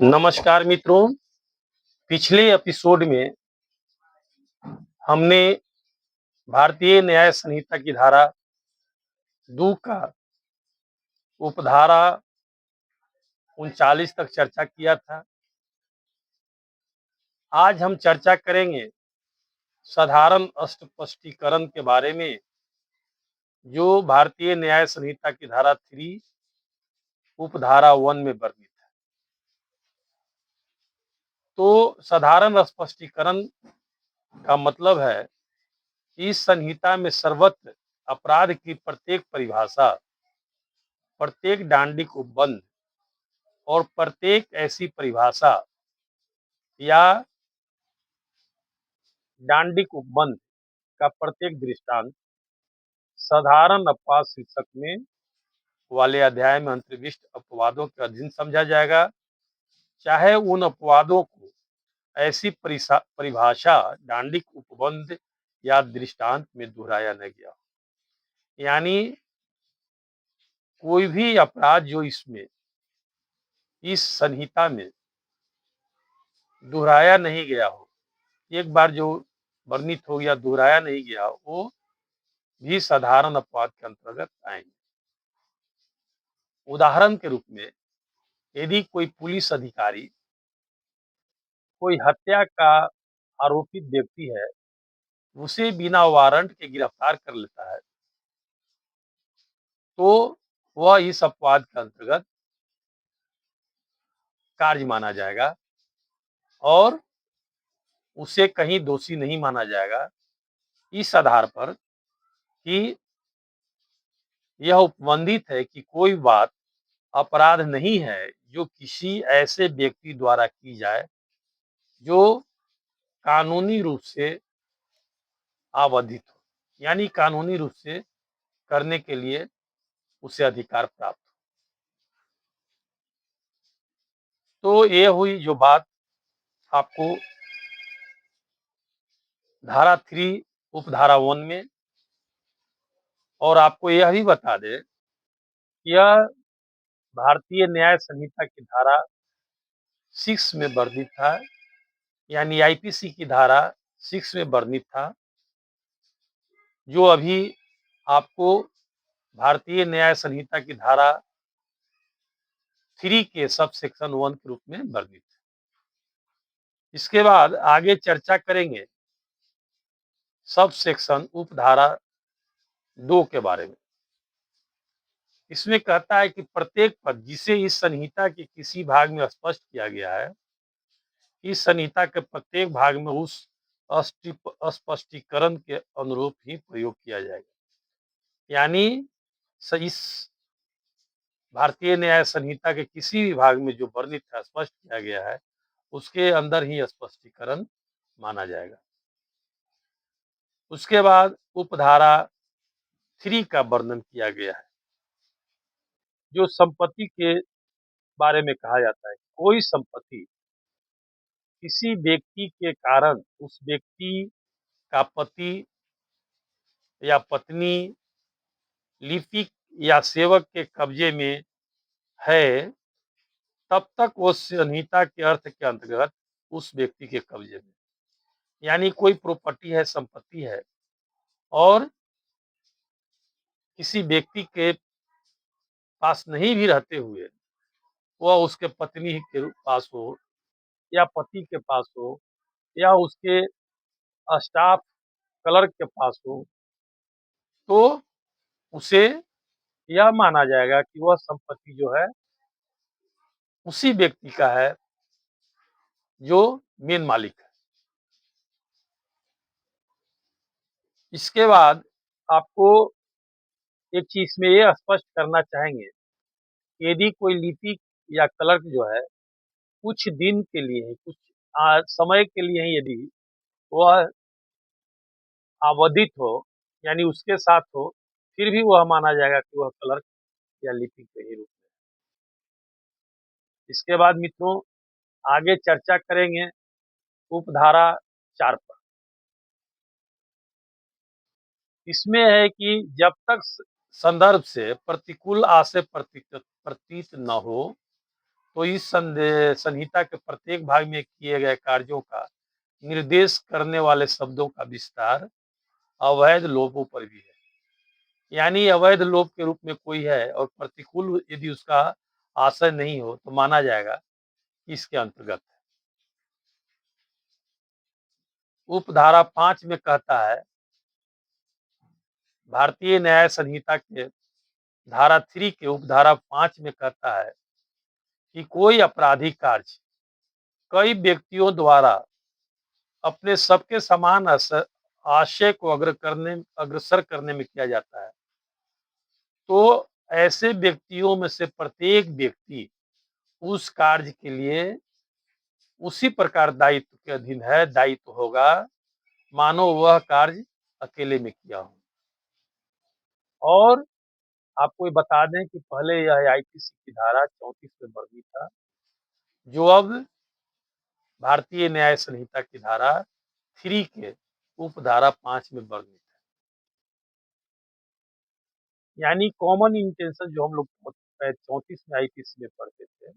नमस्कार मित्रों, पिछले एपिसोड में हमने भारतीय न्याय संहिता की धारा 2 का उपधारा 39 तक चर्चा किया था। आज हम चर्चा करेंगे साधारण स्पष्टीकरण के बारे में, जो भारतीय न्याय संहिता की धारा 3 उपधारा 1 में वर्णित है। तो साधारण स्पष्टीकरण का मतलब है इस संहिता में सर्वत्र अपराध की प्रत्येक परिभाषा, प्रत्येक डांडिक उपबंध और प्रत्येक ऐसी परिभाषा या डांडिक उपबंध का प्रत्येक दृष्टांत साधारण अपवाद शीर्षक में वाले अध्याय में अंतर्विष्ट अपवादों के अधीन समझा जाएगा, चाहे उन अपवादों को ऐसी परिभाषा, डांडिक उपबंध या दृष्टांत में दोहराया न गया। यानी कोई भी अपराध जो इसमें इस संहिता में दोहराया नहीं गया हो, एक बार जो वर्णित हो गया, दोहराया नहीं गया, वो भी साधारण अपवाद के अंतर्गत आएंगे। उदाहरण के रूप में यदि कोई पुलिस अधिकारी कोई हत्या का आरोपित व्यक्ति है, उसे बिना वारंट के गिरफ्तार कर लेता है, तो वह इस अपवाद के अंतर्गत कार्य माना जाएगा और उसे कहीं दोषी नहीं माना जाएगा, इस आधार पर कि यह उपबंधित है कि कोई बात अपराध नहीं है जो किसी ऐसे व्यक्ति द्वारा की जाए जो कानूनी रूप से आवधित हो, यानी कानूनी रूप से करने के लिए उसे अधिकार प्राप्त हो। तो ये हुई जो बात आपको धारा 3 उपधारा 1 में, और आपको यह भी बता दें कि यह भारतीय न्याय संहिता की धारा 6 में वर्णित था, यानी आईपीसी की धारा 6 में वर्णित था, जो अभी आपको भारतीय न्याय संहिता की धारा 3 के सब सेक्शन 1 के रूप में वर्णित है। इसके बाद आगे चर्चा करेंगे सब सेक्शन उपधारा 2 के बारे में। इसमें कहता है कि प्रत्येक पद जिसे इस संहिता के किसी भाग में स्पष्ट किया गया है, इस संहिता के प्रत्येक भाग में उस स्पष्टीकरण के अनुरूप ही प्रयोग किया जाएगा। यानी इस भारतीय न्याय संहिता के किसी भी भाग में जो वर्णित है, स्पष्ट किया गया है, उसके अंदर ही स्पष्टीकरण माना जाएगा। उसके बाद उपधारा 3 का वर्णन किया गया है, जो संपत्ति के बारे में कहा जाता है। कोई संपत्ति किसी व्यक्ति के कारण उस व्यक्ति का पति या पत्नी, लिपिक या सेवक के कब्जे में है, तब तक वो संहिता के अर्थ के अंतर्गत उस व्यक्ति के कब्जे में, यानी कोई प्रॉपर्टी है, संपत्ति है, और किसी व्यक्ति के पास नहीं भी रहते हुए वह उसके पत्नी के पास हो या पति के पास हो या उसके स्टाफ क्लर्क के पास हो, तो उसे यह माना जाएगा कि वह संपत्ति जो है उसी व्यक्ति का है जो मेन मालिक है। इसके बाद आपको एक चीज में ये स्पष्ट करना चाहेंगे, यदि कोई लिपिक या क्लर्क जो है कुछ दिन के लिए, कुछ समय के लिए ही यदि वह आवधित हो, यानी उसके साथ हो, फिर भी वह माना जाएगा कि वह क्लर्क या लिपिक के ही रूप में। इसके बाद मित्रों आगे चर्चा करेंगे उपधारा 4 पर। इसमें है कि जब तक संदर्भ से प्रतिकूल आशय प्रतीत न हो, तो इस संहिता के प्रत्येक भाग में किए गए कार्यों का निर्देश करने वाले शब्दों का विस्तार अवैध लोपों पर भी है। यानी अवैध लोप के रूप में कोई है और प्रतिकूल यदि उसका आशय नहीं हो तो माना जाएगा कि इसके अंतर्गत है। उपधारा 5 में कहता है, भारतीय न्याय संहिता के धारा 3 के उपधारा 5 में कहता है कि कोई आपराधिक कार्य कई व्यक्तियों द्वारा अपने सबके समान आशय को अग्रसर करने में किया जाता है, तो ऐसे व्यक्तियों में से प्रत्येक व्यक्ति उस कार्य के लिए उसी प्रकार दायित्व के अधीन है, दायित्व होगा मानो वह कार्य अकेले में किया हो। और आपको ये बता दें कि पहले यह आईपीसी की धारा 34 में वर्णित था, जो अब भारतीय न्याय संहिता की धारा 3 के उपधारा 5 में वर्णित है। यानी कॉमन इंटेंशन जो हम लोग 34 में आईपीसी में पढ़ते थे,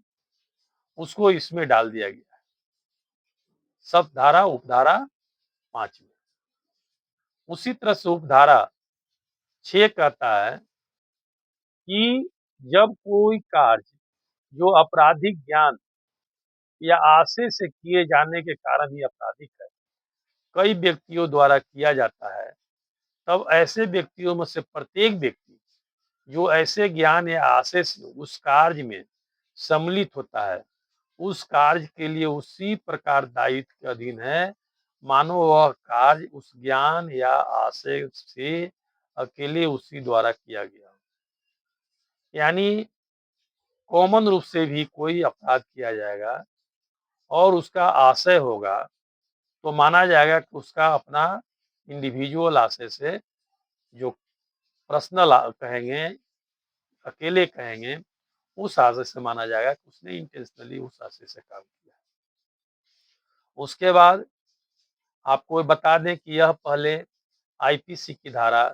उसको इसमें डाल दिया गया है, सब धारा उपधारा 5 में। उसी तरह से उपधारा 6 कहता है कि जब कोई कार्य जो आपराधिक ज्ञान या आशय से किए जाने के कारण ही आपराधिक है, कई व्यक्तियों द्वारा किया जाता है, तब ऐसे व्यक्तियों में से प्रत्येक व्यक्ति जो ऐसे ज्ञान या आशय से उस कार्य में सम्मिलित होता है, उस कार्य के लिए उसी प्रकार दायित्व के अधीन है, मानो वह कार्य उस ज्ञान या आशय से अकेले उसी द्वारा किया गया हो। यानी कॉमन रूप से भी कोई अपराध किया जाएगा और उसका आशय होगा, तो माना जाएगा कि उसका अपना इंडिविजुअल आशय से, जो पर्सनल कहेंगे, अकेले कहेंगे, उस आशय से माना जाएगा कि उसने इंटेंशनली उस आशय से काम किया। उसके बाद आपको बता दें कि यह पहले आईपीसी की धारा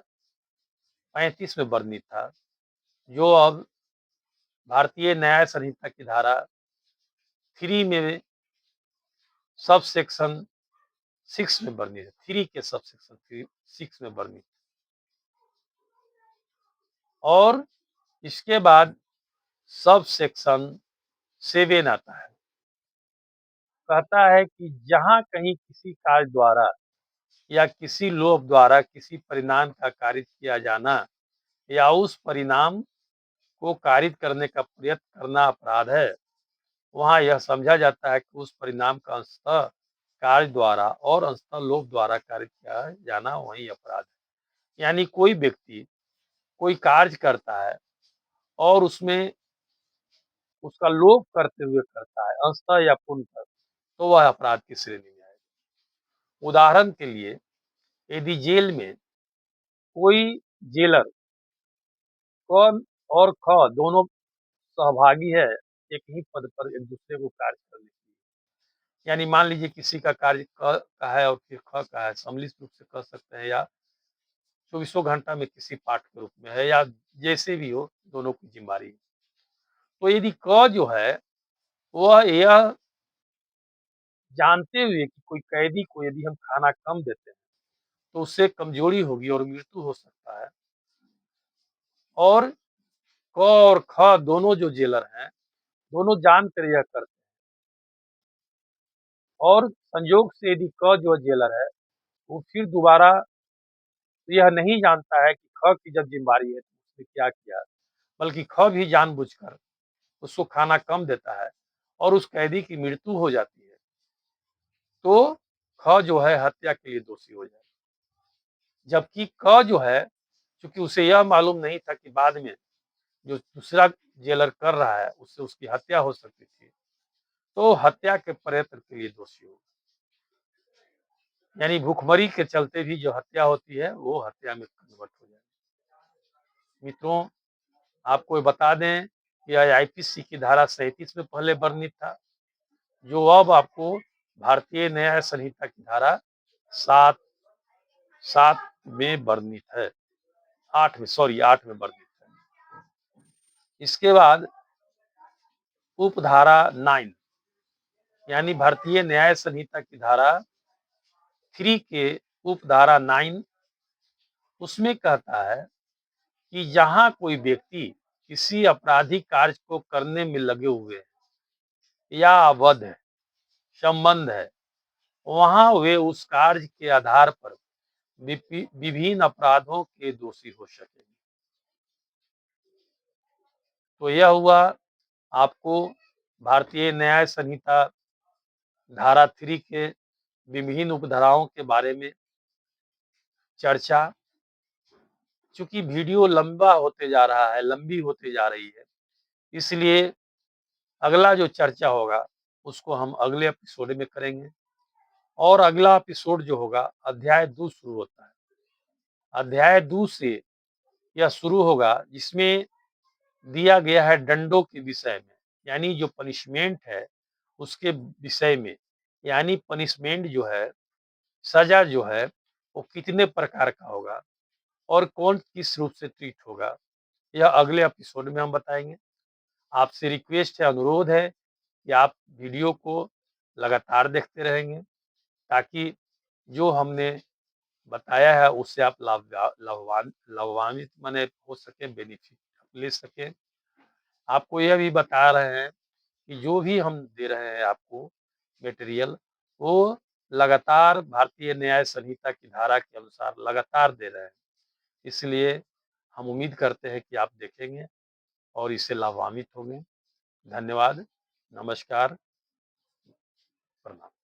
35 में वर्णित था, जो अब भारतीय न्याय संहिता की धारा 3 में सब सेक्शन 6 में वर्णित है। 3 के सब सेक्शन 6 में वर्णित। और इसके बाद सब सेक्शन 7 आता है, कहता है कि जहां कहीं किसी कार्य द्वारा या किसी लोभ द्वारा किसी परिणाम का कारित किया जाना या उस परिणाम को कारित करने का प्रयत्न करना अपराध है, वहां यह समझा जाता है कि उस परिणाम का अंशतः कार्य द्वारा और अंशतः लोभ द्वारा कारित किया जाना वही अपराध है। यानी कोई व्यक्ति कोई कार्य करता है और उसमें उसका लोभ करते हुए करता है, अंशतः या पूर्णतः, तो वह अपराध की श्रेणी में आएगा। उदाहरण के लिए, यदि जेल में कोई जेलर क और ख दोनों सहभागी है एक ही पद पर एक दूसरे को कार्य करने के लिए, यानी मान लीजिए किसी का कार्य क का है और फिर ख का है, सम्मिलित रूप से कर सकते हैं, या चौबीसों घंटा में किसी पाठ के रूप में है, या जैसे भी हो, दोनों की जिम्मेदारी है। तो यदि क जो है वह यह जानते हुए कि कोई कैदी को यदि हम खाना कम देते हैं तो उससे कमजोरी होगी और मृत्यु हो सकता है, और क और ख दोनों जो जेलर हैं, दोनों जानकर यह करते हैं, और संयोग से यदि क जो जेलर है वो फिर दोबारा यह नहीं जानता है कि ख की जब जिम्मेदारी है तो उसने क्या किया, बल्कि ख भी जानबूझकर उसको खाना कम देता है और उस कैदी की मृत्यु हो जाती है, तो ख जो है हत्या के लिए दोषी हो जाए। जबकि क जो है, चूंकि उसे यह मालूम नहीं था कि बाद में जो दूसरा जेलर कर रहा है उससे उसकी हत्या हो सकती थी, तो मिथ्या के प्रयत्न के लिए दोषी होगा। यानी भूखमरी के चलते भी जो हत्या होती है वो हत्या में कन्वर्ट हो जाएगी। मित्रों, आपको ये बता दें कि आईपीसी की धारा 37 में पहले वर्णित था, जो अब आपको भारतीय न्याय संहिता की धारा 7 7 में वर्णित है, 8 में वर्णित है। इसके बाद उपधारा 9 यानी भारतीय न्याय संहिता की धारा 3 के उपधारा 9 उसमें कहता है कि जहां कोई व्यक्ति किसी आपराधिक कार्य को करने में लगे हुए हैं या अवध है, संबंध है, वहां वे उस कार्य के आधार पर विभिन्न अपराधों के दोषी हो सकेंगे। तो यह हुआ आपको भारतीय न्याय संहिता धारा 3 के विभिन्न उपधाराओं के बारे में चर्चा। चूंकि वीडियो लंबा होते जा रहा है, लंबी होती जा रही है, इसलिए अगला जो चर्चा होगा उसको हम अगले एपिसोड में करेंगे। और अगला एपिसोड जो होगा अध्याय 2 शुरू होता है। अध्याय 2 से यह शुरू होगा जिसमें दिया गया है दंडों के विषय में, यानी जो पनिशमेंट है उसके विषय में, यानी पनिशमेंट जो है, सजा जो है वो कितने प्रकार का होगा और कौन किस रूप से ट्रीट होगा, यह अगले एपिसोड में हम बताएंगे। आपसे रिक्वेस्ट है, अनुरोध है कि आप वीडियो को लगातार देखते रहेंगे ताकि जो हमने बताया है उससे आप लाभान्वित माने हो सके, बेनिफिट ले सके। आपको यह भी बता रहे हैं कि जो भी हम दे रहे हैं आपको मटेरियल, वो लगातार भारतीय न्याय संहिता की धारा के अनुसार लगातार दे रहे हैं। इसलिए हम उम्मीद करते हैं कि आप देखेंगे और इससे लाभान्वित होंगे। धन्यवाद, नमस्कार, प्रणाम।